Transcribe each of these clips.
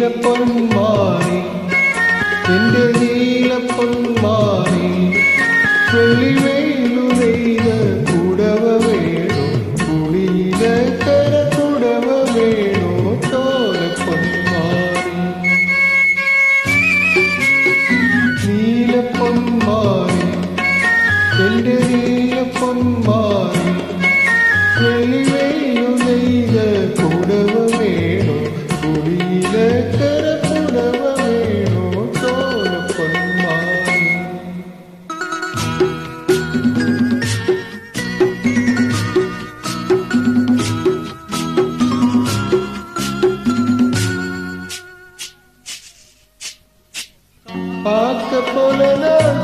നീലപ്പൊന്മാരി എന്റെ നീലപ്പൊന്മാരി വെള്ളിവേലു നെയ്ത കുടവ വേണോ കുളിയിലക്കര കുടവ വേണോ ചോലപ്പൊന്മാരി നീലപ്പൊന്മാരി എന്റെ നീലപ്പൊന്മാരി വെള്ളിവേലു നെയ്ത കുടവ വേണോ കുളിയിലക്കര കുടവ വേണോ ചോലപ്പൊന്മാരി പോലെ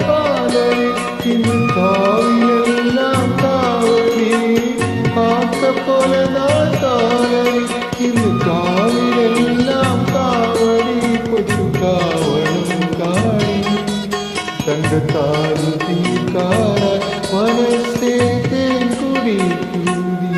പാലരിക്കുന്നു കാവിലെല്ലാം കാവടി പോലെ കാലരിക്കുന്നു കാവിലെല്ലാം കാവടി കൊച്ചു കാവളും കാടി തന്റെ താരു തീക്കാറാൻ മനസ്സേ തേൻ കുടി കൂടി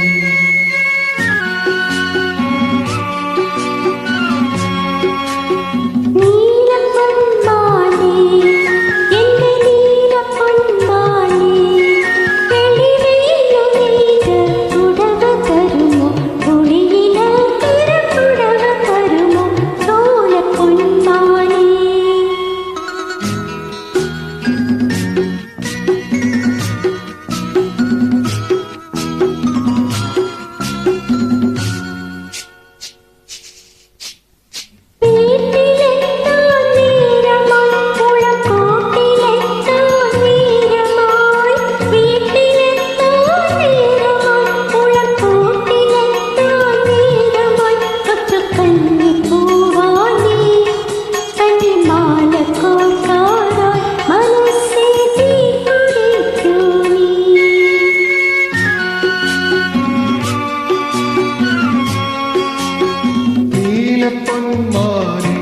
നീലപ്പൊന്മാരി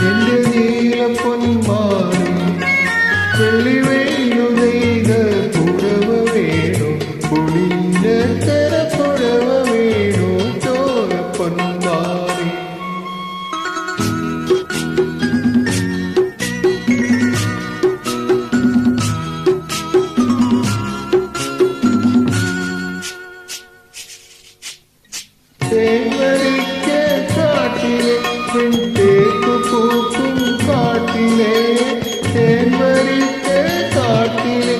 എന്റെ നീലപ്പൊന്മാരി വെള്ളിവേലു നെയ്ത കുടവ വേണോ കുളിയിലക്കര കുടവ വേണോ ചോലപ്പൊന്മാരി തേക്കു പൂക്കും കാട്ടിലെ തേൻവരിത്തെ കാട്ടിലെ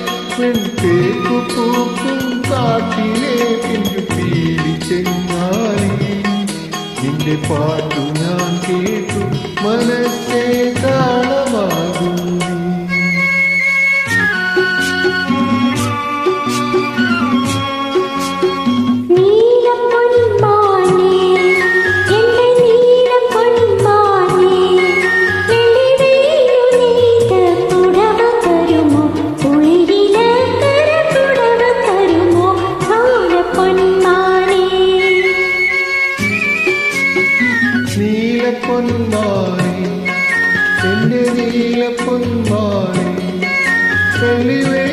തേക്കു പൂക്കും കാട്ടിലെ പിന്നു പീലി ചെങ്ങാലി നിന്റെ പാട്ടു ഞാൻ കേട്ടു മനസ്സേ താളമാകും നീലപ്പൊന്മാരി എന്റെ നീലപ്പൊന്മാരി വെള്ളിവേ